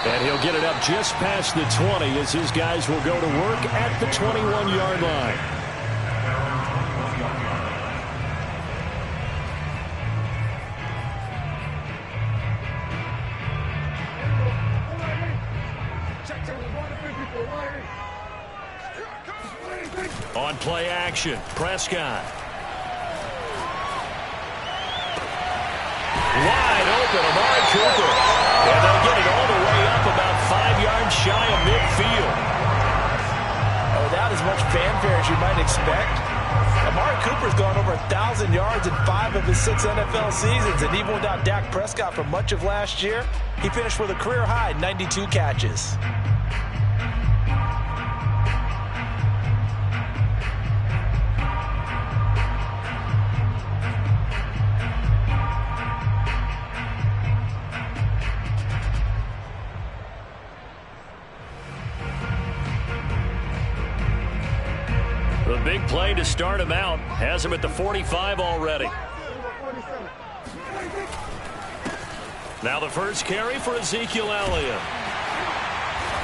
And he'll get it up just past the 20 as his guys will go to work at the 21-yard line. On play action, Prescott. Wide open, Amari Cooper. And they'll get it all the way up about 5 yards shy of midfield. Without as much fanfare as you might expect, Amari Cooper's gone over 1,000 yards in 5 of his 6 NFL seasons. And even without Dak Prescott for much of last year, he finished with a career-high 92 catches. The big play to start him out has him at the 45 already. Now the first carry for Ezekiel Elliott.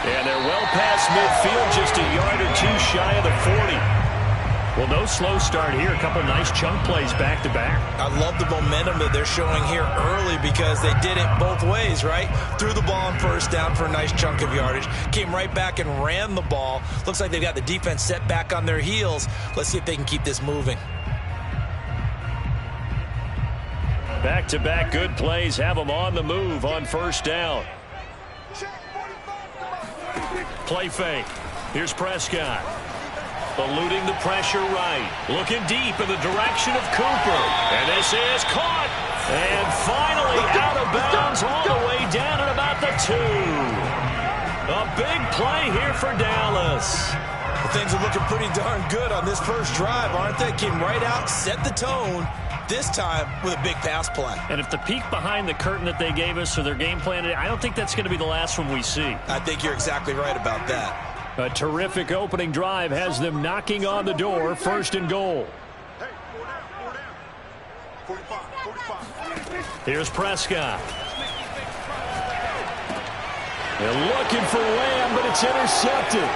And they're well past midfield, just a yard or two shy of the 40. Well, no slow start here. A couple nice chunk plays back-to-back. I love the momentum that they're showing here early because they did it both ways, right? Threw the ball on first down for a nice chunk of yardage. Came right back and ran the ball. Looks like they've got the defense set back on their heels. Let's see if they can keep this moving. Back-to-back good plays have them on the move on first down. Play fake. Here's Prescott. Eluding the pressure right. Looking deep in the direction of Cooper. And this is caught. And finally out of bounds all the way down at about the 2. A big play here for Dallas. Well, things are looking pretty darn good on this first drive, aren't they? Came right out, set the tone. This time with a big pass play. And if the peek behind the curtain that they gave us or their game plan, I don't think that's going to be the last one we see. I think you're exactly right about that. A terrific opening drive has them knocking on the door, first and goal. Here's Prescott. They're looking for Lamb, but it's intercepted.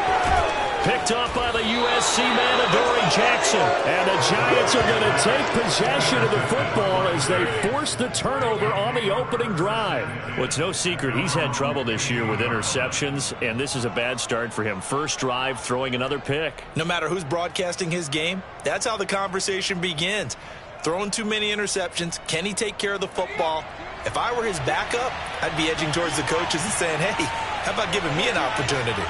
Picked off by the USC man, Adoree Jackson. And the Giants are going to take possession of the football as they force the turnover on the opening drive. Well, it's no secret he's had trouble this year with interceptions, and this is a bad start for him. First drive, throwing another pick. No matter who's broadcasting his game, that's how the conversation begins. Throwing too many interceptions. Can he take care of the football? If I were his backup, I'd be edging towards the coaches and saying, hey, how about giving me an opportunity?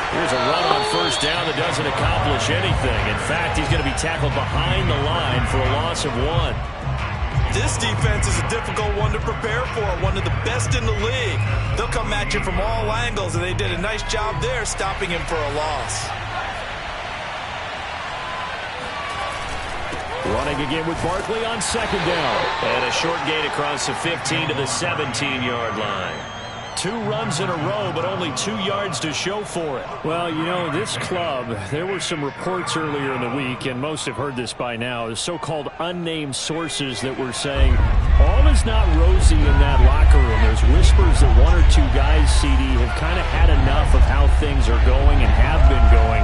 Here's a run on first down that doesn't accomplish anything. In fact, he's going to be tackled behind the line for a loss of 1. This defense is a difficult one to prepare for, one of the best in the league. They'll come at you from all angles, and they did a nice job there stopping him for a loss. Running again with Barkley on second down. And a short gain across the 15 to the 17-yard line. 2 runs in a row, but only 2 yards to show for it. Well, you know, this club, there were some reports earlier in the week, and most have heard this by now, so-called unnamed sources that were saying all is not rosy in that locker room. There's whispers that 1 or 2 guys, CD, have kind of had enough of how things are going and have been going.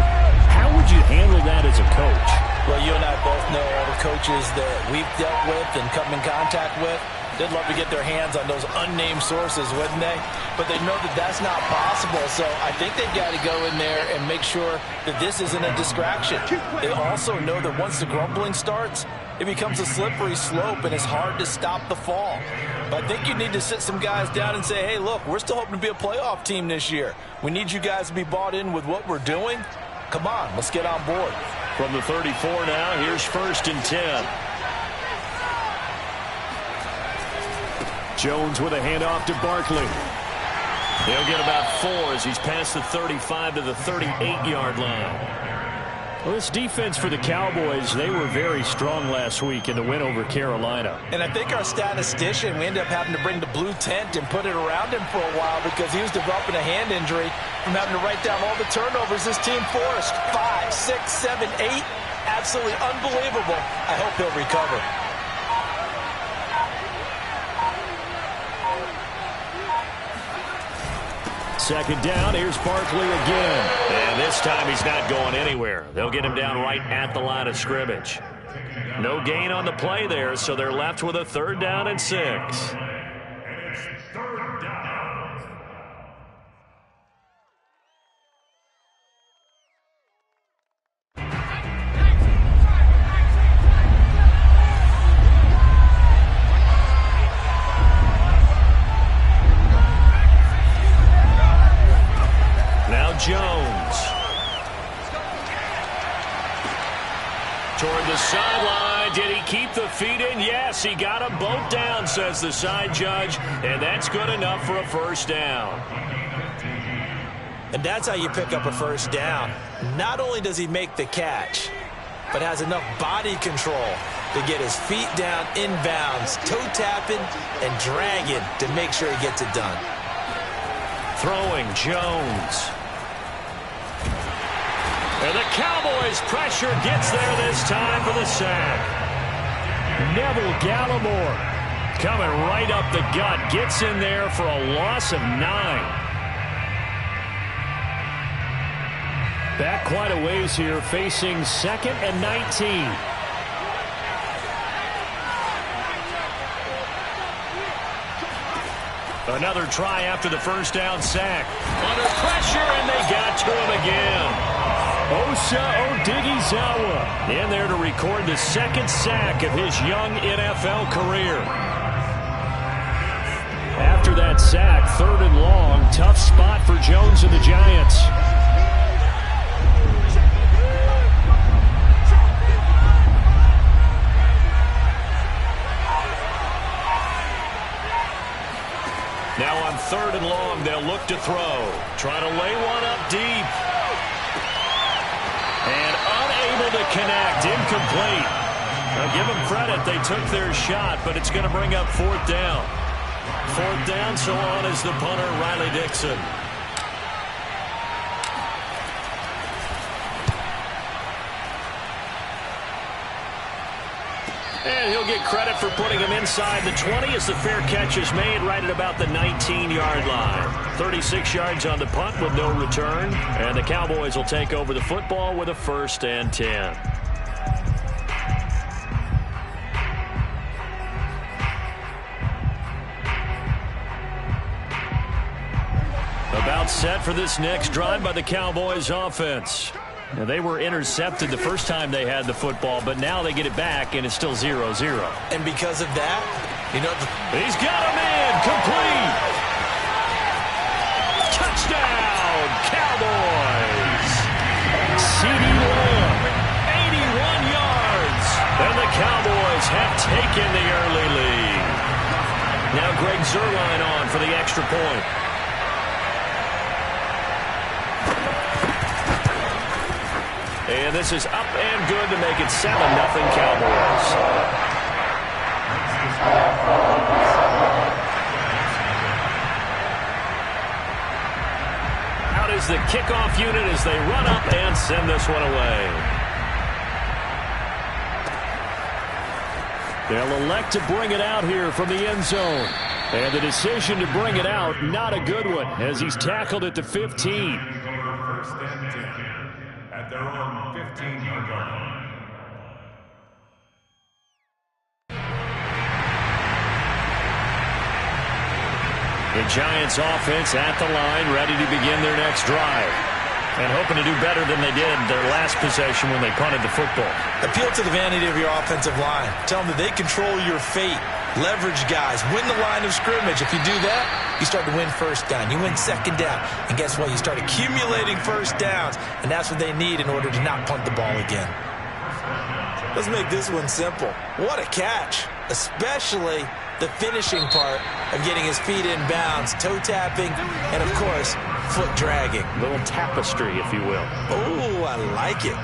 How would you handle that as a coach? Well, you and I both know all the coaches that we've dealt with and come in contact with. They'd love to get their hands on those unnamed sources, wouldn't they? But they know that that's not possible, so I think they've got to go in there and make sure that this isn't a distraction. They also know that once the grumbling starts, it becomes a slippery slope, and it's hard to stop the fall. But I think you need to sit some guys down and say, hey, look, we're still hoping to be a playoff team this year. We need you guys to be bought in with what we're doing. Come on, let's get on board. From the 34 now, here's first and 10. Jones with a handoff to Barkley. He'll get about 4 as he's past the 35 to the 38-yard line. Well, this defense for the Cowboys, they were very strong last week in the win over Carolina. And I think our statistician, we ended up having to bring the blue tent and put it around him for a while because he was developing a hand injury from having to write down all the turnovers this team forced. 5, 6, 7, 8. Absolutely unbelievable. I hope he'll recover. second down, here's Barkley again. And this time he's not going anywhere. They'll get him down right at the line of scrimmage. No gain on the play there, so they're left with a 3rd down and 6. Jones. Toward the sideline. Did he keep the feet in? Yes, he got them both down, says the side judge. And that's good enough for a 1st down. And that's how you pick up a 1st down. Not only does he make the catch, but has enough body control to get his feet down inbounds, toe tapping and dragging to make sure he gets it done. Throwing Jones. And the Cowboys' pressure gets there this time for the sack. Neville Gallimore coming right up the gut. Gets in there for a loss of 9. Back quite a ways here, facing 2nd and 19. Another try after the 1st down sack. Under pressure, and they got to him again. Osa Odighizuwa in there to record the 2nd sack of his young NFL career. After that sack, 3rd and long, tough spot for Jones and the Giants. Now on 3rd and long, they'll look to throw. Trying to lay one up deep. And unable to connect. Incomplete. Now give them credit. They took their shot, but it's going to bring up 4th down. 4th down, so on is the punter, Riley Dixon. And he'll get credit for putting him inside the 20 as the fair catch is made right at about the 19-yard line. 36 yards on the punt with no return. And the Cowboys will take over the football with a 1st and 10. About set for this next drive by the Cowboys offense. Now, they were intercepted the first time they had the football, but now they get it back, and it's still 0-0. And because of that, you know, he's got him in, complete. Touchdown, Cowboys. CeeDee Lamb, 81 yards. And the Cowboys have taken the early lead. Now Greg Zuerlein on for the extra point. And this is up and good to make it 7-0 Cowboys. Out is the kickoff unit as they run up and send this one away. They'll elect to bring it out here from the end zone. And the decision to bring it out, not a good one, as he's tackled at the 15. At their own 15-yard line. The Giants offense at the line, ready to begin their next drive. And hoping to do better than they did their last possession when they punted the football. Appeal to the vanity of your offensive line. Tell them that they control your fate. Leverage guys. Win the line of scrimmage. If you do that, you start to win 1st down. You win 2nd down. And guess what? You start accumulating 1st downs. And that's what they need in order to not punt the ball again. Let's make this one simple. What a catch. Especially the finishing part of getting his feet in bounds, toe tapping, and of course, foot dragging. A little tapestry, if you will. Oh, I like it.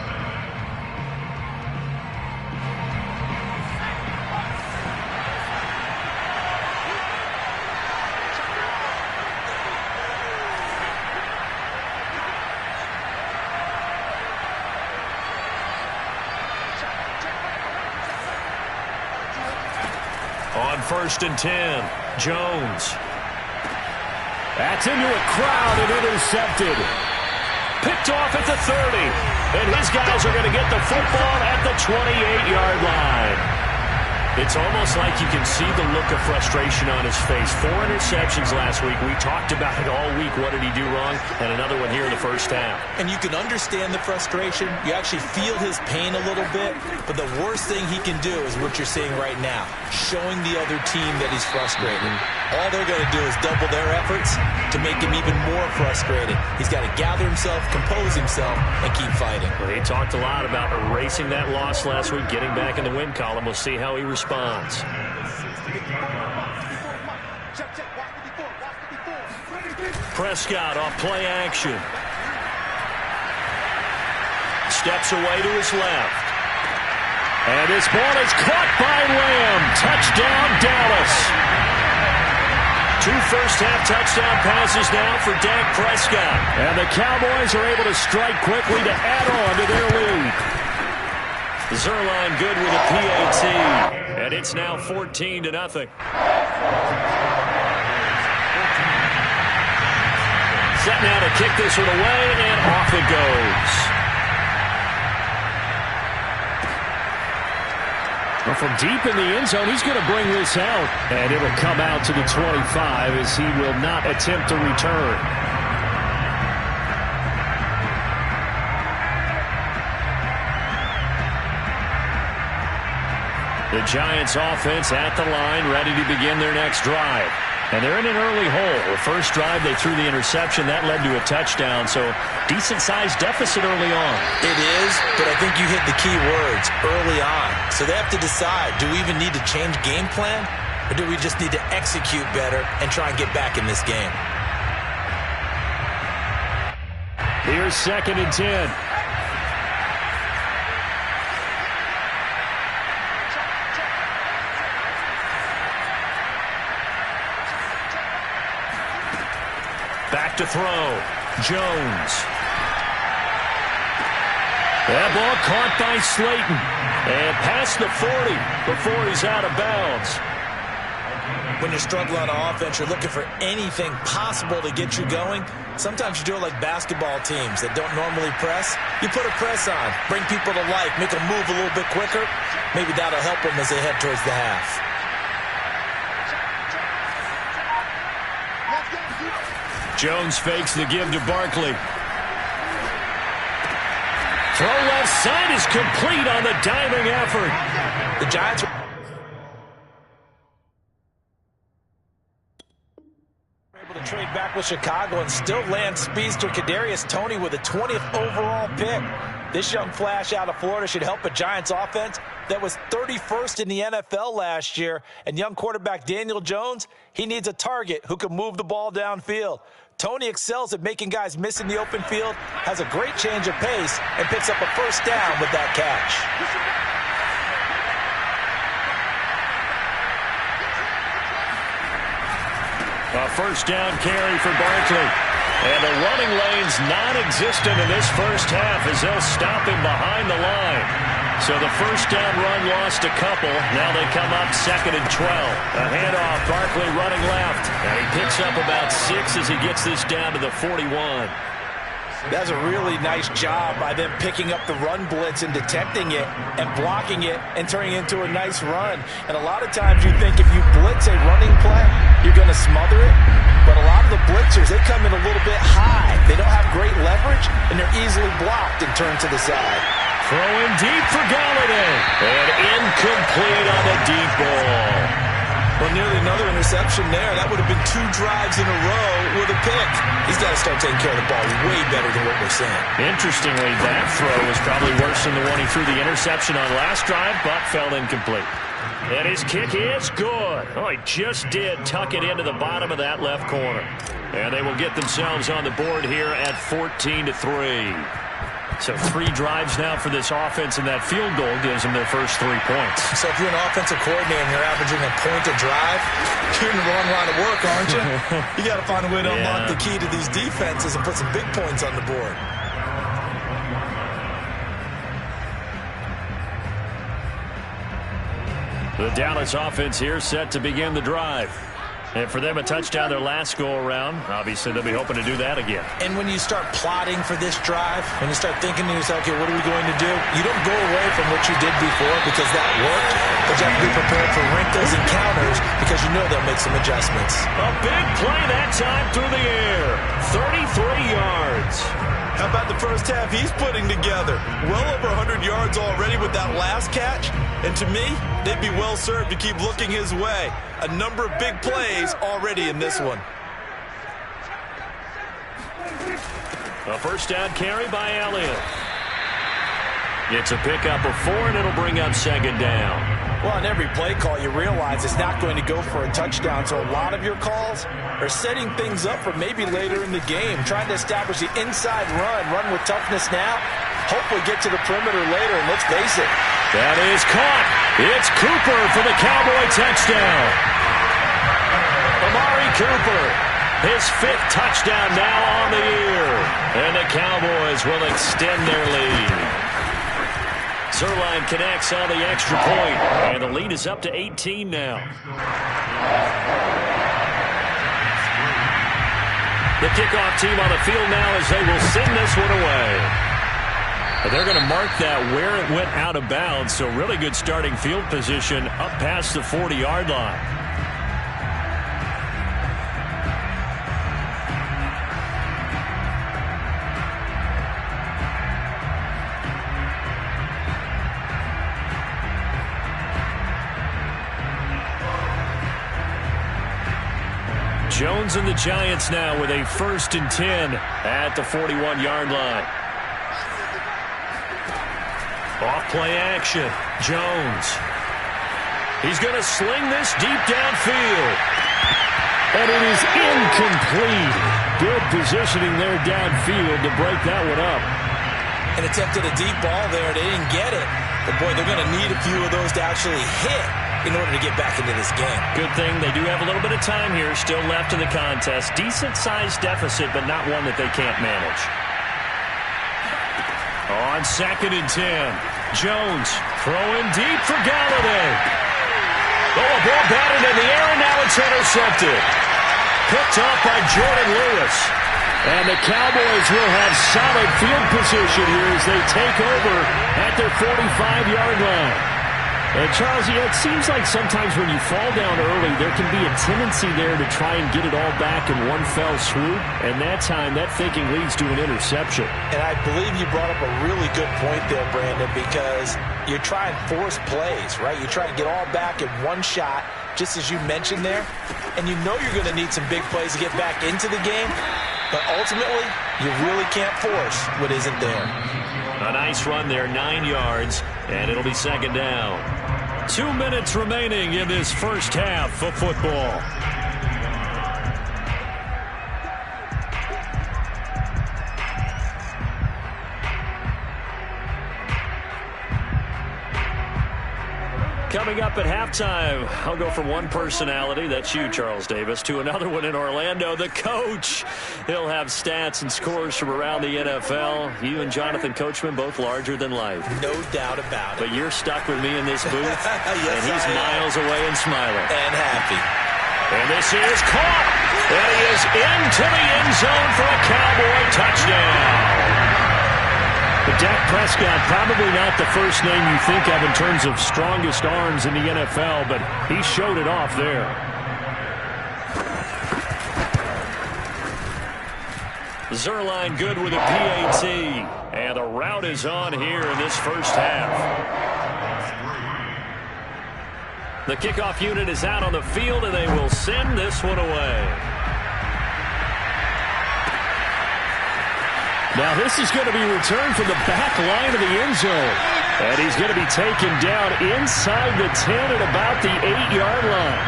On 1st and 10, Jones. That's into a crowd and intercepted. Picked off at the 30. And his guys are going to get the football at the 28-yard line. It's almost like you can see the look of frustration on his face. 4 interceptions last week. We talked about it all week. What did he do wrong? And another one here in the first half. And you can understand the frustration. You actually feel his pain a little bit. But the worst thing he can do is what you're seeing right now, showing the other team that he's frustrated. All they're going to do is double their efforts to make him even more frustrated. He's got to gather himself, compose himself, and keep fighting. Well, he talked a lot about erasing that loss last week, getting back in the win column. We'll see how he responds. Prescott off play action. Steps away to his left. And this ball is caught by Lamb. Touchdown, Dallas. 2 first-half touchdown passes now for Dak Prescott. And the Cowboys are able to strike quickly to add on to their lead. Zuerlein good with a PAT. And it's now 14-0. Set now to kick this one away, and off it goes. Well, from deep in the end zone, he's going to bring this out. And it'll come out to the 25 as he will not attempt to return. The Giants offense at the line, ready to begin their next drive. And they're in an early hole. The first drive, they threw the interception. That led to a touchdown, so decent-sized deficit early on. It is, but I think you hit the key words, early on. So they have to decide, do we even need to change game plan, or do we just need to execute better and try and get back in this game? Here's 2nd and 10. Back to throw. Jones. That ball caught by Slayton. And past the 40 before he's out of bounds. When you're struggling on offense, you're looking for anything possible to get you going. Sometimes you do it like basketball teams that don't normally press. You put a press on, bring people to life, make them move a little bit quicker. Maybe that'll help them as they head towards the half. Jones fakes the give to Barkley. Throw left side is complete on the diving effort. The Giants were able to trade back with Chicago and still land speedster Kadarius Toney with a 20th overall pick. This young flash out of Florida should help a Giants offense that was 31st in the NFL last year. And young quarterback Daniel Jones, he needs a target who can move the ball downfield. Toney excels at making guys miss in the open field, has a great change of pace, and picks up a first down with that catch. A first down carry for Barkley. And the running lane's non-existent in this first half as they'll stop him behind the line. So the first down run lost a couple. Now they come up 2nd and 12. A handoff, Barkley running left. And he picks up about 6 as he gets this down to the 41. That's a really nice job by them picking up the run blitz and detecting it and blocking it and turning it into a nice run. And a lot of times you think if you blitz a running play, you're going to smother it. But a lot of the blitzers, they come in a little bit high. They don't have great leverage, and they're easily blocked and turned to the side. Throwing deep for Golladay. And incomplete on the deep ball. Well, nearly another interception there. That would have been 2 drives in a row with a pick. He's got to start taking care of the ball way better than what we're seeing. Interestingly, that throw was probably worse than the one he threw the interception on last drive, but fell incomplete. And his kick is good. Oh, he just did tuck it into the bottom of that left corner. And they will get themselves on the board here at 14-3. So 3 drives now for this offense, and that field goal gives them their first 3 points. So if you're an offensive coordinator and you're averaging a point a drive, you're in the wrong line of work, aren't you? You got to find a way to unlock the key to these defenses and put some big points on the board. The Dallas offense here set to begin the drive. And for them, a touchdown their last go-around. Obviously, they'll be hoping to do that again. And when you start plotting for this drive, when you start thinking to yourself, okay, what are we going to do? You don't go away from what you did before because that worked, but you have to be prepared for wrinkles and counters because you know they'll make some adjustments. A big play that time through the air. 33 yards. How about the first half he's putting together? Well over 100 yards already with that last catch. And to me, they'd be well served to keep looking his way. A number of big plays already in this one. A first down carry by Elliott. It's a pickup of 4, and it'll bring up second down. Well, on every play call, you realize it's not going to go for a touchdown, so a lot of your calls are setting things up for maybe later in the game, trying to establish the inside run with toughness now, hopefully get to the perimeter later, and let's face it. That is caught. It's Cooper for the Cowboy touchdown. Amari Cooper, his 5th touchdown now on the year, and the Cowboys will extend their lead. Zuerlein connects on the extra point, and the lead is up to 18 now. The kickoff team on the field now as they will send this one away. But they're going to mark that where it went out of bounds, so really good starting field position up past the 40-yard line. Jones and the Giants now with a 1st and 10 at the 41-yard line. Off play action. Jones. He's going to sling this deep downfield. And it is incomplete. Good positioning there downfield to break that one up. And attempted a deep ball there. They didn't get it. But, boy, they're going to need a few of those to actually hit in order to get back into this game. Good thing they do have a little bit of time here still left in the contest. Decent-sized deficit, but not one that they can't manage. On 2nd and 10, Jones throwing deep for Galladay. Oh, a ball batted in the air, and now it's intercepted. Picked off by Jordan Lewis. And the Cowboys will have solid field position here as they take over at their 45-yard line. And Charles, it seems like sometimes when you fall down early, there can be a tendency there to try and get it all back in one fell swoop. And that time, that thinking leads to an interception. And I believe you brought up a really good point there, Brandon, because you're trying to force plays, right? You try and get all back in one shot, just as you mentioned there. And you know you're going to need some big plays to get back into the game. But ultimately, you really can't force what isn't there. A nice run there, 9 yards, and it'll be second down. 2 minutes remaining in this first half of football. Coming up at halftime, I'll go from one personality, that's you, Charles Davis, to another one in Orlando, the coach. He'll have stats and scores from around the NFL. You and Jonathan Coachman, both larger than life. No doubt about it. But you're stuck with me in this booth, yes, and he's miles away and smiling. And happy. And this is caught. And he is into the end zone for a Cowboy touchdown. But Dak Prescott, probably not the first name you think of in terms of strongest arms in the NFL, but he showed it off there. Zuerlein good with a PAT, and the route is on here in this first half. The kickoff unit is out on the field, and they will send this one away. Now this is going to be returned from the back line of the end zone. And he's going to be taken down inside the 10 at about the 8-yard line.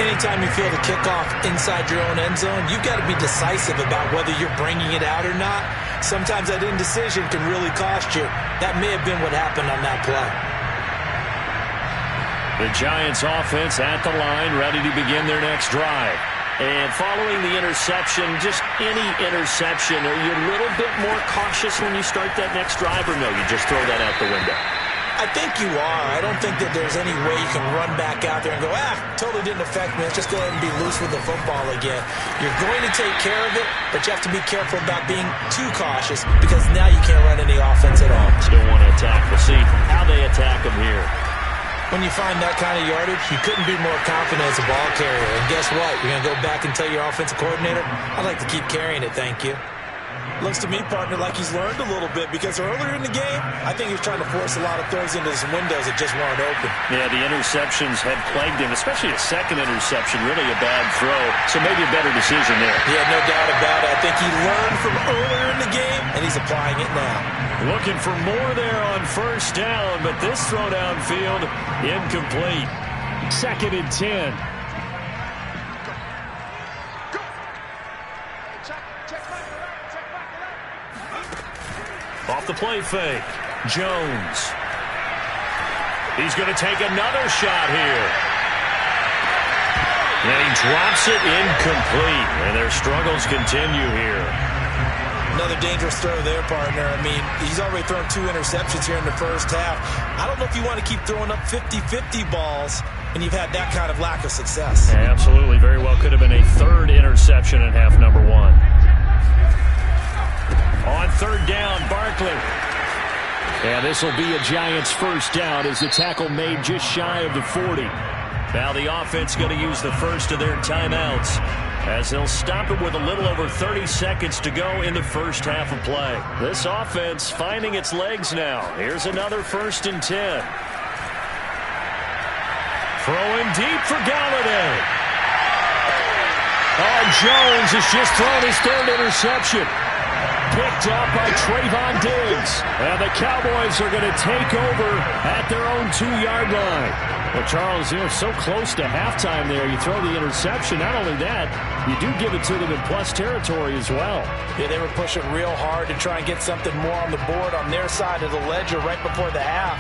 Anytime you feel the kickoff inside your own end zone, you've got to be decisive about whether you're bringing it out or not. Sometimes that indecision can really cost you. That may have been what happened on that play. The Giants offense at the line, ready to begin their next drive. And following the interception, just any interception, are you a little bit more cautious when you start that next drive, or no, you just throw that out the window? I think you are. I don't think that there's any way you can run back out there and go, totally didn't affect me. Let's just go ahead and be loose with the football again. You're going to take care of it, but you have to be careful about being too cautious because now you can't run any offense at all. Still want to attack. We'll see how they attack them here. When you find that kind of yardage, you couldn't be more confident as a ball carrier. And guess what? You're going to go back and tell your offensive coordinator, I'd like to keep carrying it, thank you. Looks to me, partner, like he's learned a little bit because earlier in the game, I think he was trying to force a lot of throws into some windows that just weren't open. Yeah, the interceptions had plagued him, especially a second interception, really a bad throw. So maybe a better decision there. Yeah, no doubt about it. I think he learned from earlier in the game, and he's applying it now. Looking for more there on first down, but this throw downfield incomplete. 2nd and 10. Off the play fake, Jones. He's going to take another shot here. And he drops it incomplete. And their struggles continue here. Another dangerous throw there, partner. I mean, he's already thrown 2 interceptions here in the first half. I don't know if you want to keep throwing up 50-50 balls and you've had that kind of lack of success. Absolutely. Very well could have been a 3rd interception in half number 1. On 3rd down, Barkley. And this will be a Giants first down as the tackle made just shy of the 40. Now the offense going to use the first of their timeouts as they'll stop it with a little over 30 seconds to go in the first half of play. This offense finding its legs now. Here's another 1st and 10. Throwing deep for Galladay. Oh, Jones has just thrown his 3rd interception. Picked up by Trayvon Diggs. And the Cowboys are going to take over at their own 2-yard line. Well, Charles, so close to halftime there. You throw the interception. Not only that, you do give it to them in plus territory as well. Yeah, they were pushing real hard to try and get something more on the board on their side of the ledger right before the half.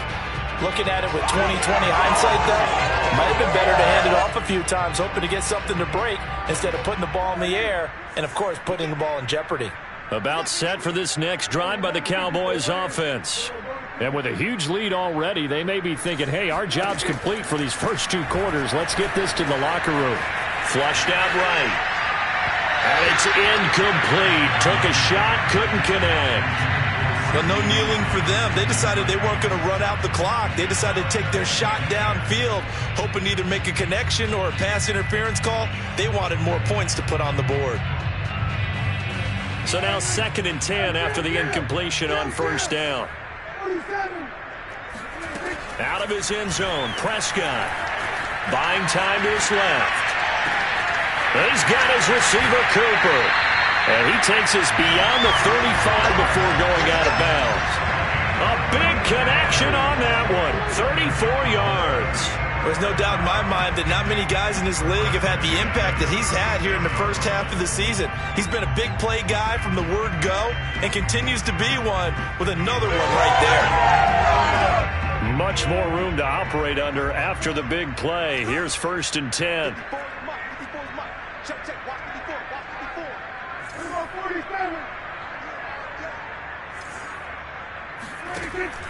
Looking at it with 20/20 hindsight, though, might have been better to hand it off a few times, hoping to get something to break instead of putting the ball in the air and, of course, putting the ball in jeopardy. About set for this next drive by the Cowboys offense. And with a huge lead already, they may be thinking, hey, our job's complete for these first 2 quarters. Let's get this to the locker room. Flushed out right. And it's incomplete. Took a shot, couldn't connect. But no kneeling for them. They decided they weren't going to run out the clock. They decided to take their shot downfield, hoping to either make a connection or a pass interference call. They wanted more points to put on the board. So now 2nd and 10 after the incompletion on first down. Out of his end zone, Prescott. Buying time to his left. He's got his receiver, Cooper. And he takes us beyond the 35 before going out of bounds. A big connection on that one. 34 yards. There's no doubt in my mind that not many guys in this league have had the impact that he's had here in the first half of the season. He's been a big play guy from the word go and continues to be one with another one right there. Much more room to operate under after the big play. Here's 1st and 10.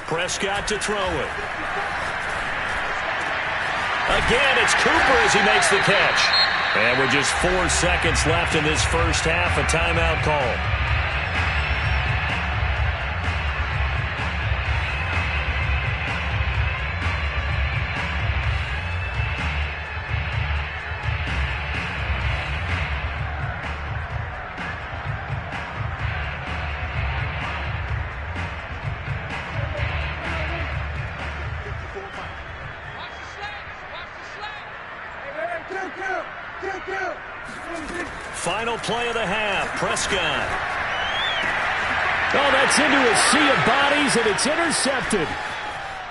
Prescott to throw it. Again, it's Cooper as he makes the catch. And with just 4 seconds left in this first half, a timeout call. Final play of the half, Prescott. Oh, that's into a sea of bodies, and it's intercepted.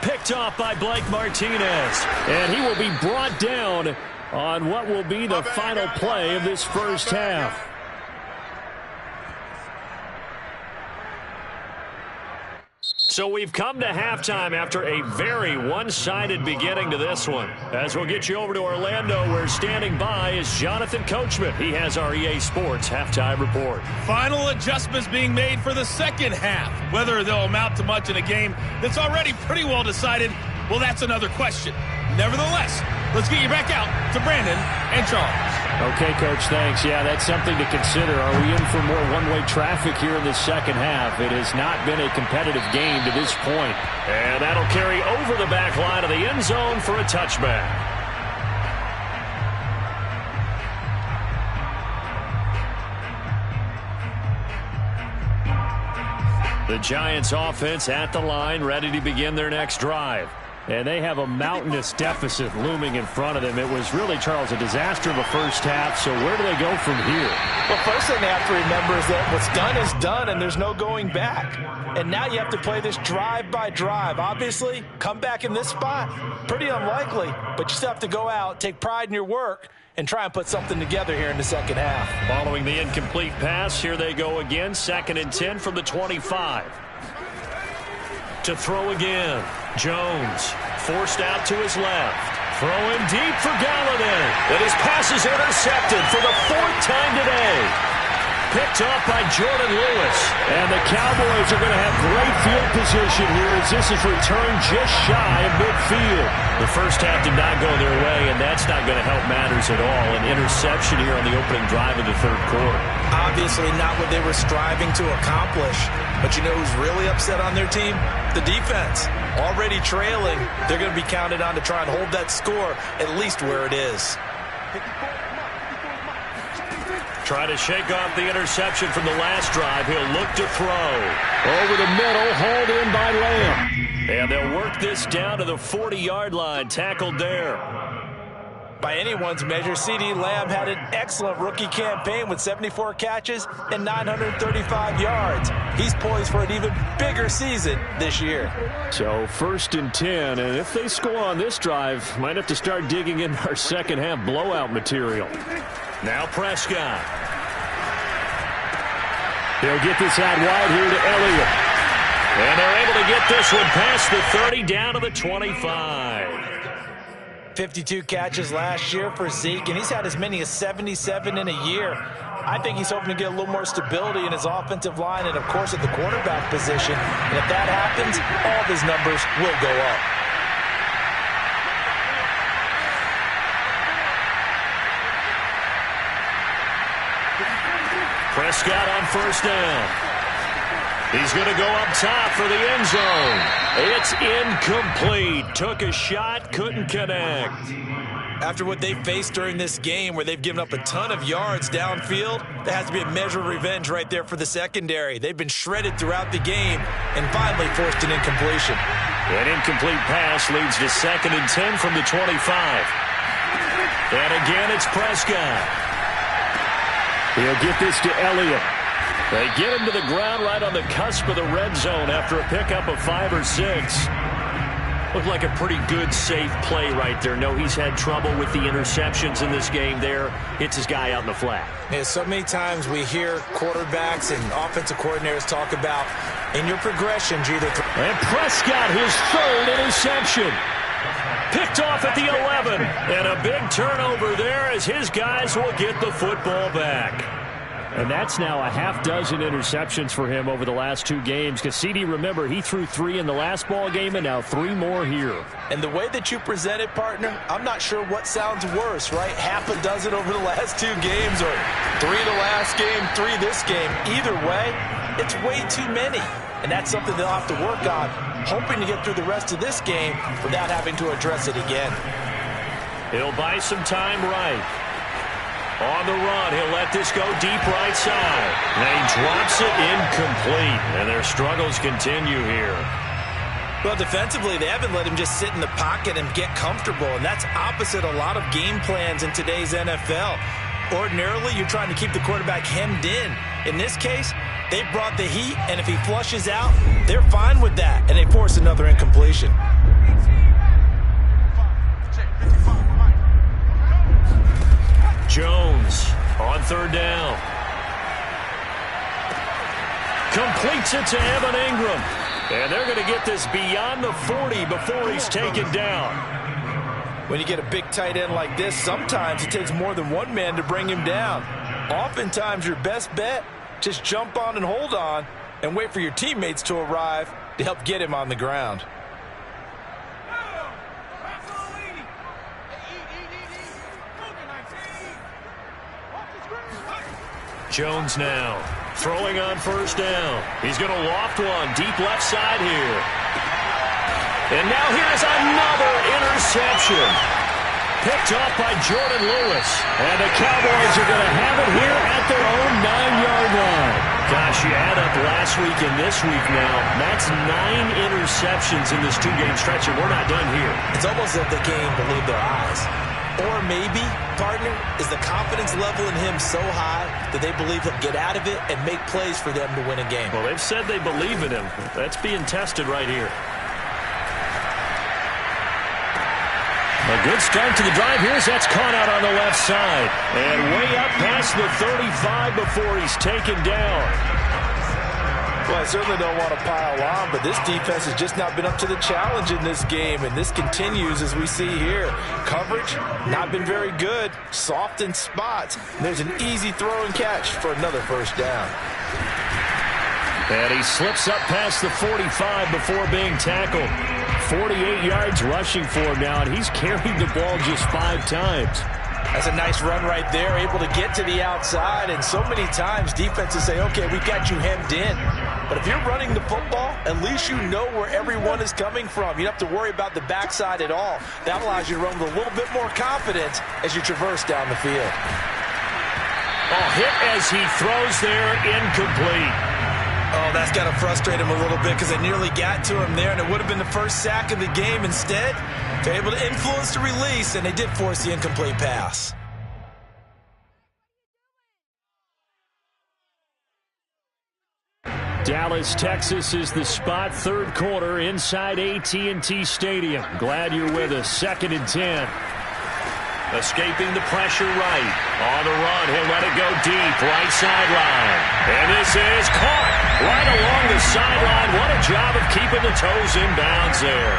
Picked off by Blake Martinez. And he will be brought down on what will be the final play of this first half. So we've come to halftime after a very one-sided beginning to this one. As we'll get you over to Orlando, where standing by is Jonathan Coachman. He has our EA Sports halftime report. Final adjustments being made for the second half. Whether they'll amount to much in a game that's already pretty well decided, well, that's another question. Nevertheless, let's get you back out to Brandon and Charles. Okay, Coach, thanks. Yeah, that's something to consider. Are we in for more one-way traffic here in the second half? It has not been a competitive game to this point. And that'll carry over the back line of the end zone for a touchback. The Giants offense at the line, ready to begin their next drive. And they have a mountainous deficit looming in front of them. It was really, Charles, a disaster of a first half. So where do they go from here? Well, first thing they have to remember is that what's done is done, and there's no going back. And now you have to play this drive by drive. Obviously, come back in this spot, pretty unlikely. But you still have to go out, take pride in your work, and try and put something together here in the second half. Following the incomplete pass, here they go again. 2nd and 10 from the 25. To throw again. Jones forced out to his left. Throwing deep for Galladay. And his pass is intercepted for the 4th time today. Picked off by Jordan Lewis. And the Cowboys are going to have great field position here as this is returned just shy of midfield. The first half did not go their way, and that's not going to help matters at all. An interception here on the opening drive of the third quarter. Obviously not what they were striving to accomplish. But you know who's really upset on their team? The defense. Already trailing, they're going to be counted on to try and hold that score at least where it is. Try to shake off the interception from the last drive. He'll look to throw. Over the middle, hauled in by Lamb. And they'll work this down to the 40-yard line, tackled there. By anyone's measure, CeeDee Lamb had an excellent rookie campaign with 74 catches and 935 yards. He's poised for an even bigger season this year. So 1st and 10, and if they score on this drive, might have to start digging in our second half blowout material. Now Prescott. They'll get this out wide here to Elliott. And they're able to get this one past the 30 down to the 25. 52 catches last year for Zeke, and he's had as many as 77 in a year. I think he's hoping to get a little more stability in his offensive line and, of course, at the quarterback position. And if that happens, all of his numbers will go up. Prescott on 1st down. He's going to go up top for the end zone. It's incomplete. Took a shot, couldn't connect. After what they faced during this game where they've given up a ton of yards downfield, there has to be a measure of revenge right there for the secondary. They've been shredded throughout the game and finally forced an incompletion. An incomplete pass leads to 2nd and 10 from the 25. And again, it's Prescott. He'll get this to Elliott. They get him to the ground right on the cusp of the red zone after a pickup of 5 or 6. Looked like a pretty good, safe play right there. No, he's had trouble with the interceptions in this game there. Hits his guy out in the flat. Yeah, so many times we hear quarterbacks and offensive coordinators talk about in your progressions, you either and Prescott, his 3rd interception. Picked off at the 11. And a big turnover there as his guys will get the football back. And that's now a half-dozen interceptions for him over the last 2 games. Because CeeDee, remember, he threw 3 in the last ball game and now 3 more here. And the way that you present it, partner, I'm not sure what sounds worse, right? Half a dozen over the last 2 games or 3 the last game, 3 this game. Either way, it's way too many. And that's something they'll have to work on, hoping to get through the rest of this game without having to address it again. He'll buy some time right. On the run, he'll let this go deep right side. And he drops it incomplete. And their struggles continue here. Well, defensively, they haven't let him just sit in the pocket and get comfortable. And that's opposite a lot of game plans in today's NFL. Ordinarily, you're trying to keep the quarterback hemmed in. In this case, they brought the heat, and if he flushes out, they're fine with that. And they force another incompletion. Jones on 3rd down. Completes it to Evan Ingram. And they're going to get this beyond the 40 before he's taken down. When you get a big tight end like this, sometimes it takes more than one man to bring him down. Oftentimes, your best bet, just jump on and hold on and wait for your teammates to arrive to help get him on the ground. Jones now throwing on first down. He's going to loft one deep left side here. And now here's another interception. Picked off by Jordan Lewis. And the Cowboys are going to have it here at their own 9-yard line. Gosh, you add up last week and this week now. That's 9 interceptions in this 2-game stretch, and we're not done here. It's almost as if they can't even believe their eyes. Or maybe, partner, is the confidence level in him so high that they believe he'll get out of it and make plays for them to win a game. Well, they've said they believe in him. That's being tested right here. A good start to the drive here as that's caught out on the left side. And way up past the 35 before he's taken down. Well, I certainly don't want to pile on, but this defense has just not been up to the challenge in this game, and this continues as we see here. Coverage, not been very good. Soft in spots. And there's an easy throw and catch for another first down. And he slips up past the 45 before being tackled. 48 yards rushing for him now, and he's carried the ball just 5 times. That's a nice run right there, able to get to the outside, and so many times defenses say, okay, we've got you hemmed in. But if you're running the football, at least you know where everyone is coming from. You don't have to worry about the backside at all. That allows you to run with a little bit more confidence as you traverse down the field. Oh, hit as he throws there, incomplete. Oh, that's got to frustrate him a little bit because they nearly got to him there, and it would have been the first sack of the game. Instead, they're able to influence the release, and they did force the incomplete pass. Dallas, Texas is the spot. Third quarter inside AT&T Stadium. Glad you're with us. 2nd and 10. Escaping the pressure right. On the run, he'll let it go deep. Right sideline. And this is caught right along the sideline. What a job of keeping the toes in bounds there.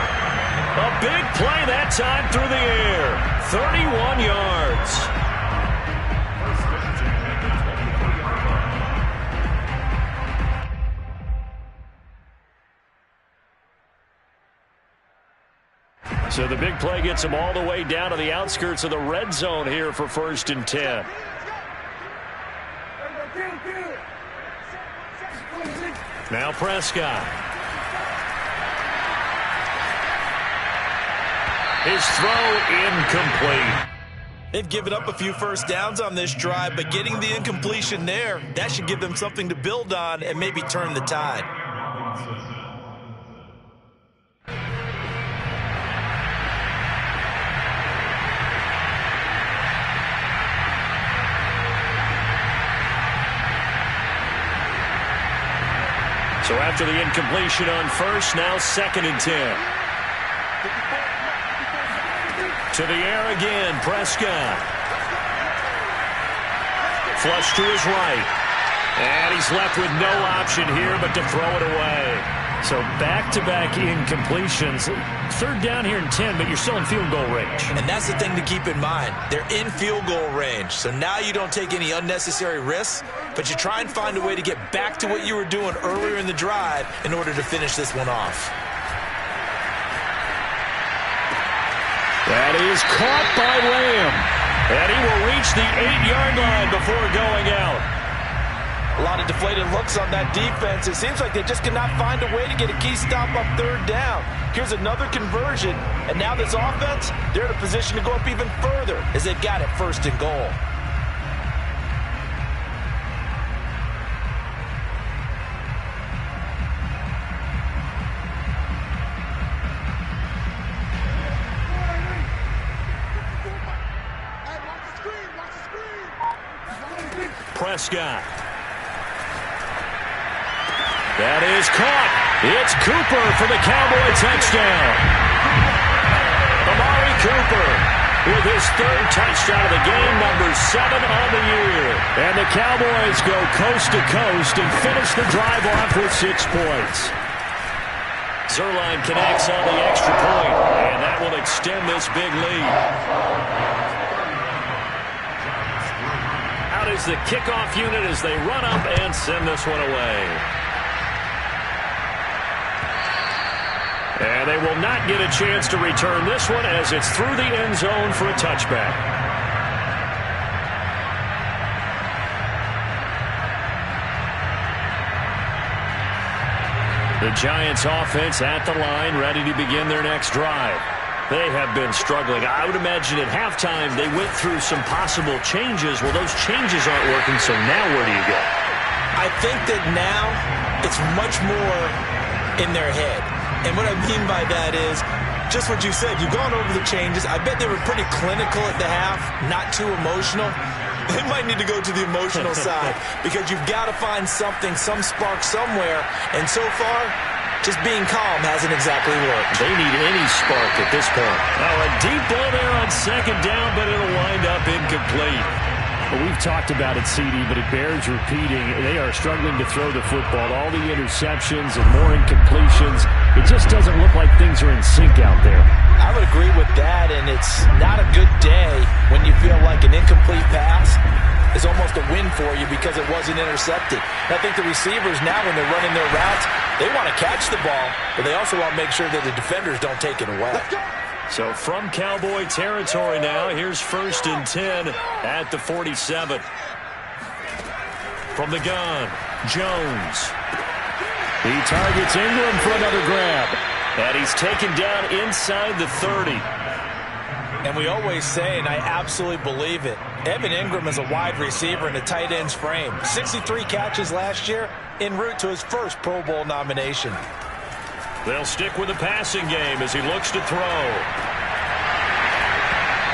A big play that time through the air. 31 yards. So the big play gets him all the way down to the outskirts of the red zone here for 1st and 10. Now Prescott. His throw incomplete. They've given up a few first downs on this drive, but getting the incompletion there, that should give them something to build on and maybe turn the tide. So after the incompletion on first, now 2nd and 10. To the air again, Prescott. Flush to his right. And he's left with no option here but to throw it away. So back-to-back incompletions. 3rd down here and 10, but you're still in field goal range. And that's the thing to keep in mind. They're in field goal range. So now you don't take any unnecessary risks, but you try and find a way to get back to what you were doing earlier in the drive in order to finish this one off. That is caught by Lamb. And he will reach the 8-yard line before going out. A lot of deflated looks on that defense. It seems like they just cannot find a way to get a key stop on 3rd down. Here's another conversion, and now this offense, they're in a position to go up even further as they've got it 1st and goal. Prescott. That is caught. It's Cooper for the Cowboy touchdown. Amari Cooper with his 3rd touchdown of the game, number 7 on the year. And the Cowboys go coast to coast and finish the drive off with 6 points. Zuerlein connects on the extra point, and that will extend this big lead. Out is the kickoff unit as they run up and send this one away. And they will not get a chance to return this one as it's through the end zone for a touchback. The Giants offense at the line, ready to begin their next drive. They have been struggling. I would imagine at halftime they went through some possible changes. Well, those changes aren't working, so now where do you go? I think that now it's much more in their head. And what I mean by that is just what you said. You've gone over the changes. I bet they were pretty clinical at the half, not too emotional. They might need to go to the emotional side because you've got to find something, some spark somewhere. And so far, just being calm hasn't exactly worked. They need any spark at this point. Now a deep ball there on second down, but it'll wind up incomplete. Well, we've talked about it, CD, but it bears repeating. They are struggling to throw the football. All the interceptions and more incompletions. It just doesn't look like things are in sync out there. I would agree with that, and it's not a good day when you feel like an incomplete pass is almost a win for you because it wasn't intercepted. And I think the receivers now, when they're running their routes, they want to catch the ball, but they also want to make sure that the defenders don't take it away. So from Cowboy territory now, here's 1st and 10 at the 47. From the gun, Jones. He targets Ingram for another grab. And he's taken down inside the 30. And we always say, and I absolutely believe it, Evan Ingram is a wide receiver in a tight end's frame. 63 catches last year, en route to his first Pro Bowl nomination. They'll stick with the passing game as he looks to throw.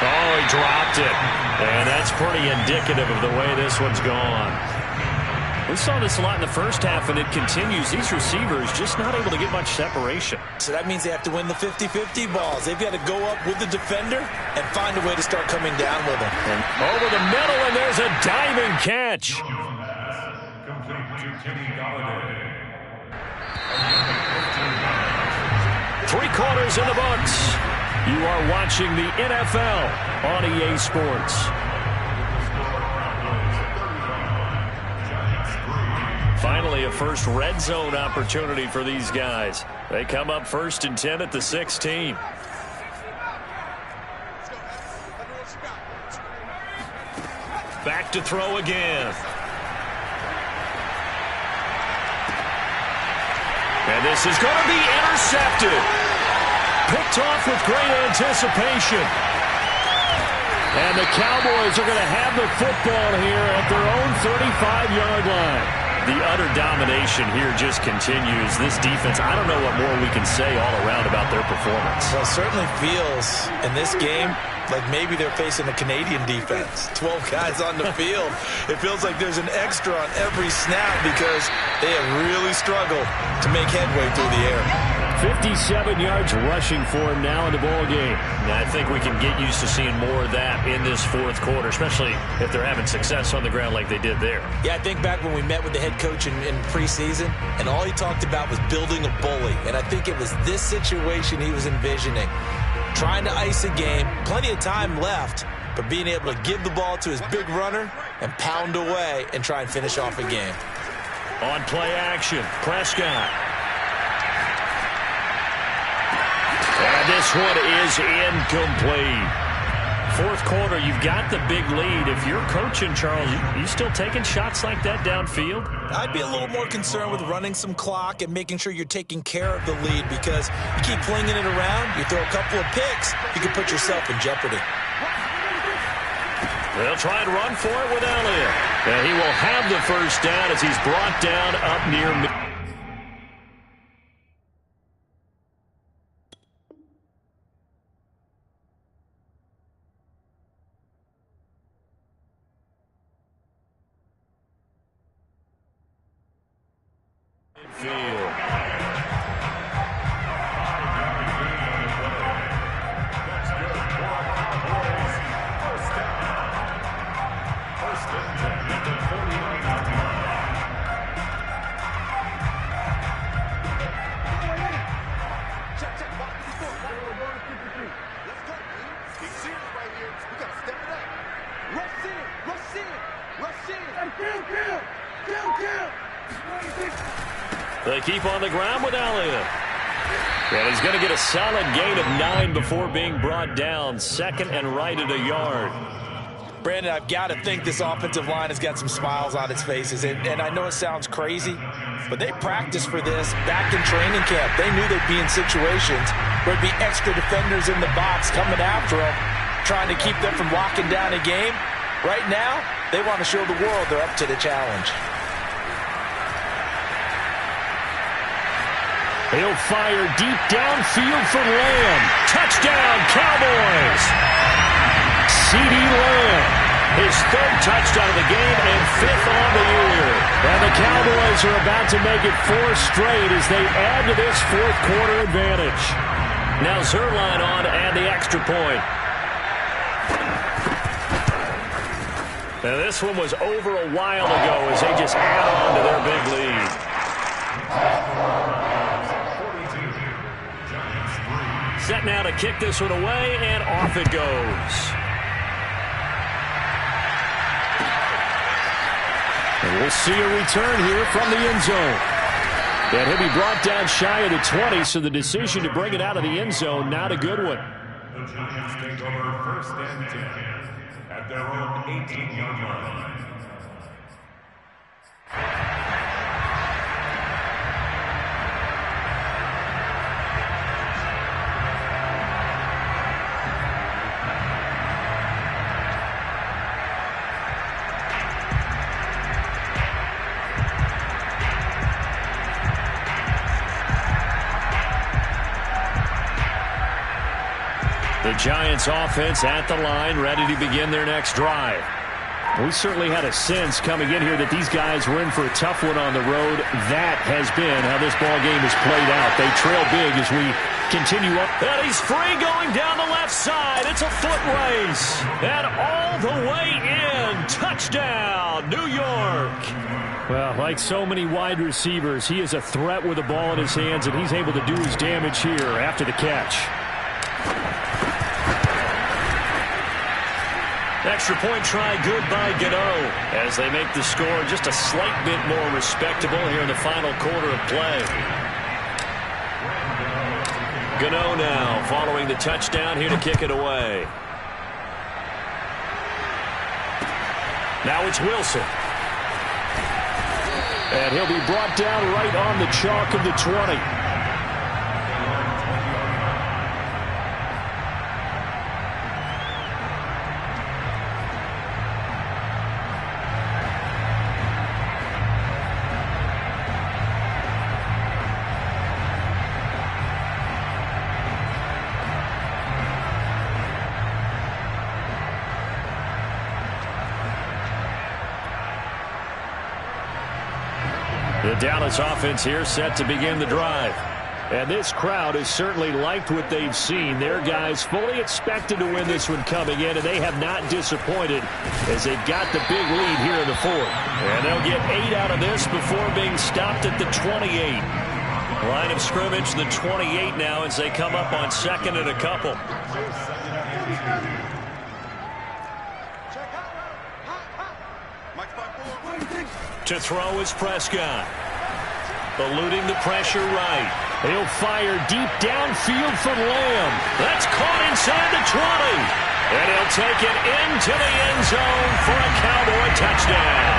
Oh, he dropped it. And that's pretty indicative of the way this one's gone. We saw this a lot in the first half, and it continues. These receivers just not able to get much separation. So that means they have to win the 50-50 balls. They've got to go up with the defender and find a way to start coming down with them. And over the middle, and there's a diving catch. Three quarters in the books. You are watching the NFL on EA Sports. Finally, a first red zone opportunity for these guys. They come up 1st and 10 at the 16. Back to throw again. And this is going to be intercepted. Picked off with great anticipation. And the Cowboys are going to have the football here at their own 35-yard line. The utter domination here just continues. This defense, I don't know what more we can say all around about their performance. Well, it certainly feels in this game like maybe they're facing a Canadian defense. 12 guys on the field. It feels like there's an extra on every snap because they have really struggled to make headway through the air. 57 yards rushing for him now in the ball game. And I think we can get used to seeing more of that in this fourth quarter, especially if they're having success on the ground like they did there. Yeah, I think back when we met with the head coach in preseason, and all he talked about was building a bully. And I think it was this situation he was envisioning. Trying to ice a game, plenty of time left, but being able to give the ball to his big runner and pound away and try and finish off a game. On play action, Prescott. And this one is incomplete. Fourth quarter, you've got the big lead. If you're coaching, Charles, you still taking shots like that downfield? I'd be a little more concerned with running some clock and making sure you're taking care of the lead because you keep flinging it around, you throw a couple of picks, you can put yourself in jeopardy. They'll try and run for it with Elliott. And he will have the first down as he's brought down up near midfield. They keep on the ground with Elliott. And he's going to get a solid gain of 9 before being brought down. Second and right at a yard. Brandon, I've got to think this offensive line has got some smiles on its faces. And I know it sounds crazy, but they practiced for this back in training camp. They knew they'd be in situations where there'd be extra defenders in the box coming after them, trying to keep them from locking down a game. Right now, they want to show the world they're up to the challenge. He'll fire deep downfield for Lamb. Touchdown, Cowboys! CeeDee Lamb, his 3rd touchdown of the game and 5th on the year. And the Cowboys are about to make it 4 straight as they add to this 4th quarter advantage. Now Zuerlein on and the extra point. Now this one was over a while ago as they just add on to their big lead. Set now to kick this one away, and off it goes. And we'll see a return here from the end zone. And he'll be brought down shy of the 20, so the decision to bring it out of the end zone, not a good one. The Giants take over 1st and 10 at their own 18-yard line. The Giants offense at the line, ready to begin their next drive. We certainly had a sense coming in here that these guys were in for a tough one on the road. That has been how this ball game has played out. They trail big as we continue up. And he's free going down the left side. It's a foot race. And all the way in. Touchdown, New York. Well, like so many wide receivers, he is a threat with the ball in his hands, and he's able to do his damage here after the catch. Extra point try good by Gano as they make the score just a slight bit more respectable here in the final quarter of play. Gano now following the touchdown here to kick it away. Now it's Wilson. And he'll be brought down right on the chalk of the 20. The Dallas offense here set to begin the drive. And this crowd has certainly liked what they've seen. Their guys fully expected to win this one coming in, and they have not disappointed as they've got the big lead here in the 4th. And they'll get 8 out of this before being stopped at the 28. Line of scrimmage, the 28 now as they come up on 2nd and a couple. To throw is Prescott. Eluding the pressure right. He'll fire deep downfield for Lamb. That's caught inside the 20. And he'll take it into the end zone for a Cowboy touchdown.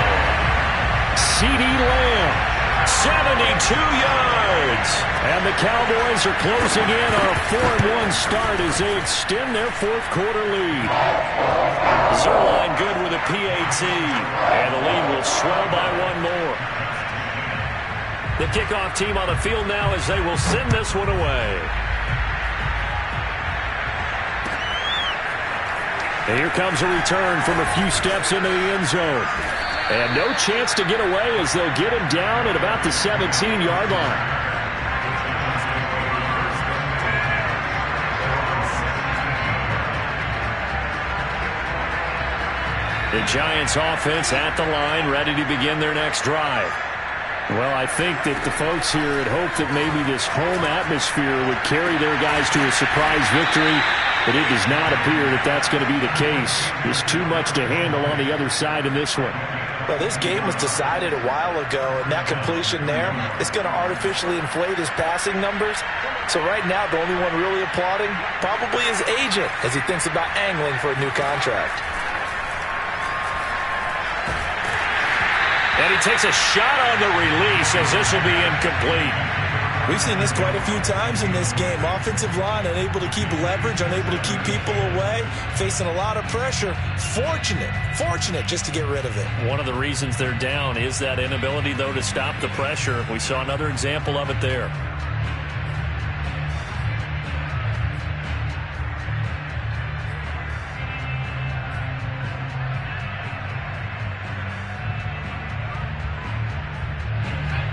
CeeDee Lamb, 72 yards. And the Cowboys are closing in on a 4-1 start as they extend their 4th quarter lead. Zuerlein good with a PAT. And the lead will swell by 1 more. The kickoff team on the field now as they will send this one away. And here comes a return from a few steps into the end zone. And no chance to get away as they'll get him down at about the 17-yard line. The Giants offense at the line, ready to begin their next drive. Well, I think that the folks here had hoped that maybe this home atmosphere would carry their guys to a surprise victory. but it does not appear that that's going to be the case. There's too much to handle on the other side in this one. Well, this game was decided a while ago, and that completion there is going to artificially inflate his passing numbers. So right now, the only one really applauding probably his agent as he thinks about angling for a new contract. And he takes a shot on the release as this will be incomplete. We've seen this quite a few times in this game. Offensive line unable to keep leverage, unable to keep people away, facing a lot of pressure. Fortunate just to get rid of it. One of the reasons they're down is that inability, though, to stop the pressure. We saw another example of it there.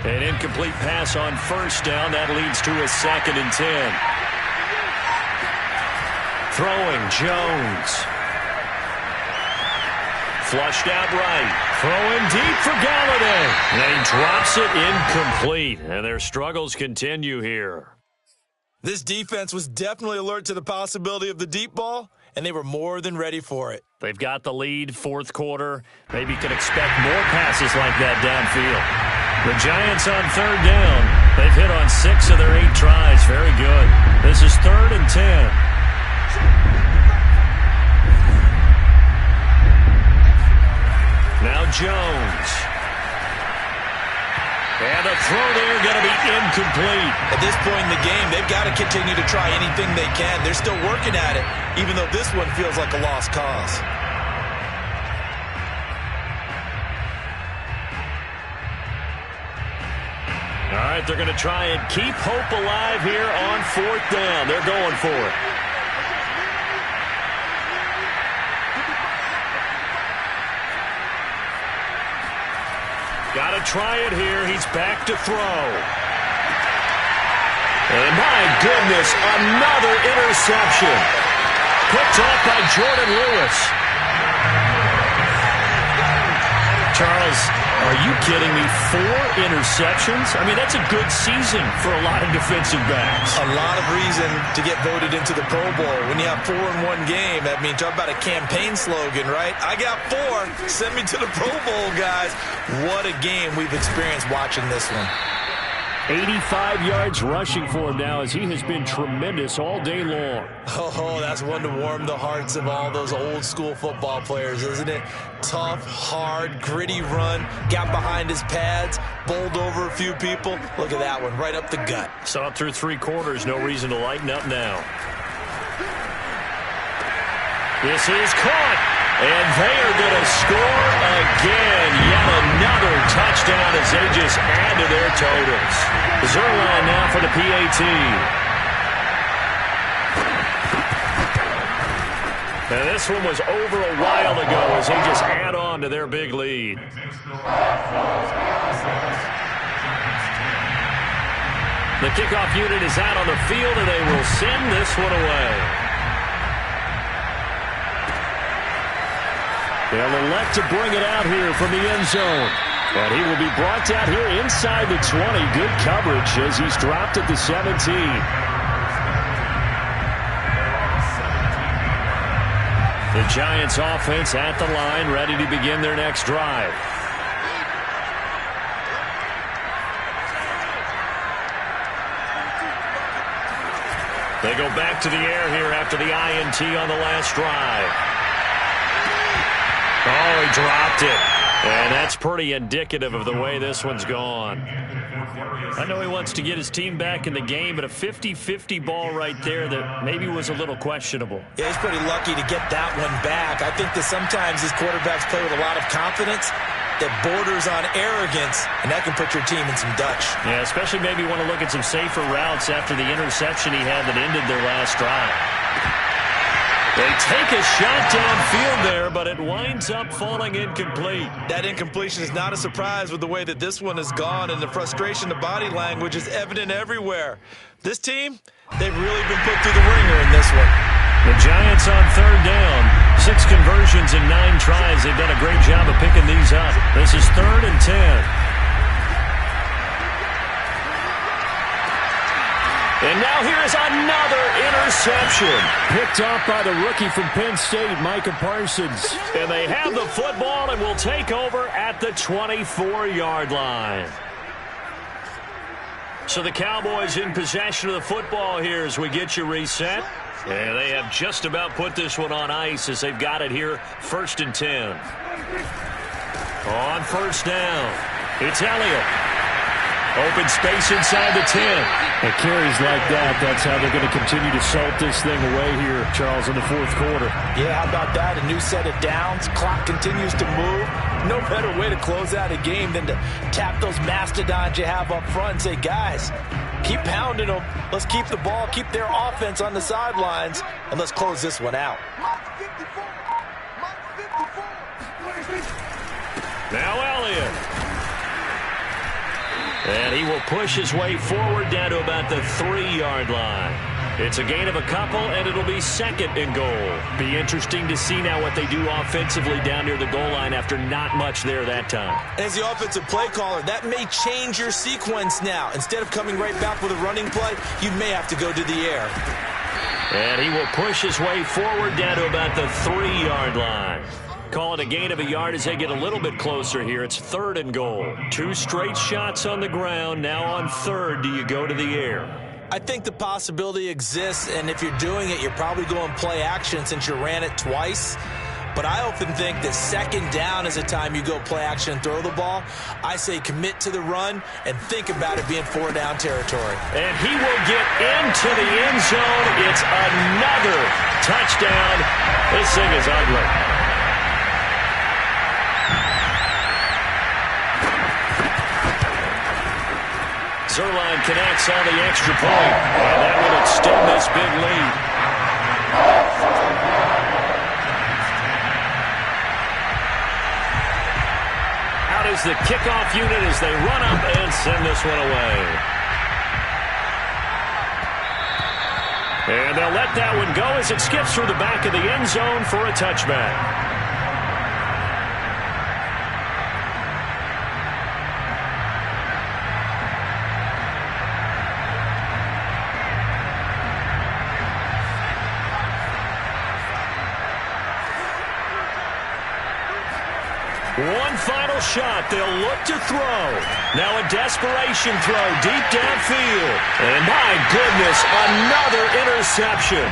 An incomplete pass on first down. That leads to a 2nd and 10. Throwing, Jones. Flushed out right. Throwing deep for Galladay. And he drops it incomplete. And their struggles continue here. This defense was definitely alert to the possibility of the deep ball, and they were more than ready for it. They've got the lead, fourth quarter. Maybe can expect more passes like that downfield. The Giants on 3rd down. They've hit on 6 of their 8 tries. Very good. This is 3rd and 10. Now Jones. And a throw there going to be incomplete. At this point in the game, they've got to continue to try anything they can. They're still working at it, even though this one feels like a lost cause. All right, they're going to try and keep hope alive here on 4th down. They're going for it. Got to try it here. He's back to throw. And my goodness, another interception. Picked off by Jordan Lewis. Charles, are you kidding me? 4 interceptions? I mean, that's a good season for a lot of defensive backs. A lot of reason to get voted into the Pro Bowl. When you have 4 in one game, I mean, talk about a campaign slogan, right? I got 4. Send me to the Pro Bowl, guys. What a game we've experienced watching this one. 85 yards rushing for him now as he has been tremendous all day long. Oh, that's one to warm the hearts of all those old school football players, isn't it? Tough, hard, gritty run, got behind his pads, bowled over a few people. Look at that one, right up the gut. Saw it through 3 quarters, no reason to lighten up now. This is caught, and they are going to score again. Yet another touchdown as they just add to their totals. Zuerlein now for the PAT. And this one was over a while ago as they just add on to their big lead. The kickoff unit is out on the field, and they will send this one away. They'll elect to bring it out here from the end zone. And he will be brought down here inside the 20. Good coverage as he's dropped at the 17. The Giants offense at the line, ready to begin their next drive. They go back to the air here after the INT on the last drive. Oh, he dropped it. And that's pretty indicative of the way this one's gone. I know he wants to get his team back in the game, but a 50-50 ball right there that maybe was a little questionable. Yeah, he's pretty lucky to get that one back. I think that sometimes these quarterbacks play with a lot of confidence that borders on arrogance, and that can put your team in some Dutch. Yeah, especially maybe want to look at some safer routes after the interception he had that ended their last drive. They take a shot downfield there, but it winds up falling incomplete. That incompletion is not a surprise with the way that this one has gone, and the frustration, the body language is evident everywhere. This team, they've really been put through the ringer in this one. The Giants on 3rd down. 6 conversions in 9 tries. They've done a great job of picking these up. This is 3rd and 10. And now here's another interception. Picked off by the rookie from Penn State, Micah Parsons. And they have the football and will take over at the 24-yard line. So the Cowboys in possession of the football here as we get you reset. And they have just about put this one on ice as they've got it here, 1st and 10. On first down, it's Elliott. Open space inside the 10. At carries like that, that's how they're going to continue to salt this thing away here, Charles, in the 4th quarter. Yeah, how about that? A new set of downs. Clock continues to move. No better way to close out a game than to tap those mastodons you have up front and say, guys, keep pounding them. Let's keep the ball, keep their offense on the sidelines, and let's close this one out. Now Elliott. And he will push his way forward down to about the 3-yard line. It's a gain of a couple, and it'll be 2nd and goal. Be interesting to see now what they do offensively down near the goal line after not much there that time. As the offensive play caller, that may change your sequence now. Instead of coming right back with a running play, you may have to go to the air. And he will push his way forward down to about the 3-yard line. Call it a gain of a yard as they get a little bit closer here. It's 3rd and goal. 2 straight shots on the ground. Now on 3rd, do you go to the air? I think the possibility exists, and if you're doing it, you're probably going play action since you ran it twice. But I often think that 2nd down is a time you go play action and throw the ball. I say commit to the run and think about it being 4-down territory. And he will get into the end zone. It's another touchdown. This thing is ugly. Zuerlein connects on the extra point, and that will extend this big lead. Out is the kickoff unit as they run up and send this one away. And they'll let that one go as it skips through the back of the end zone for a touchback. One final shot. They'll look to throw. Now a desperation throw deep downfield. And my goodness, another interception.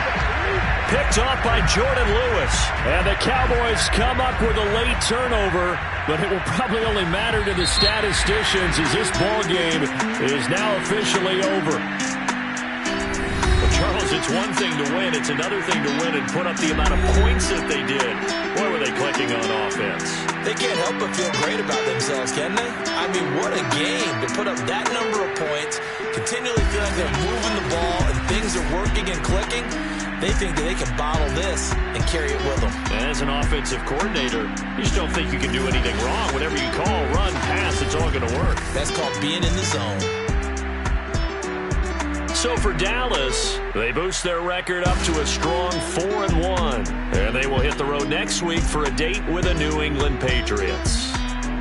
Picked off by Jordan Lewis. And the Cowboys come up with a late turnover, but it will probably only matter to the statisticians as this ball game is now officially over. Charles, it's one thing to win. It's another thing to win and put up the amount of points that they did. Boy, were they clicking on offense. They can't help but feel great about themselves, can they? I mean, what a game to put up that number of points, continually feel like they're moving the ball and things are working and clicking. They think that they can bottle this and carry it with them. As an offensive coordinator, you just don't think you can do anything wrong. Whatever you call, run, pass, it's all going to work. That's called being in the zone. So for Dallas, they boost their record up to a strong 4-1. And they will hit the road next week for a date with the New England Patriots.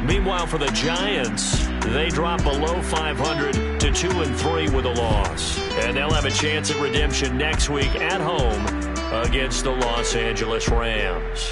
Meanwhile, for the Giants, they drop below 500 to 2-3 with a loss. And they'll have a chance at redemption next week at home against the Los Angeles Rams.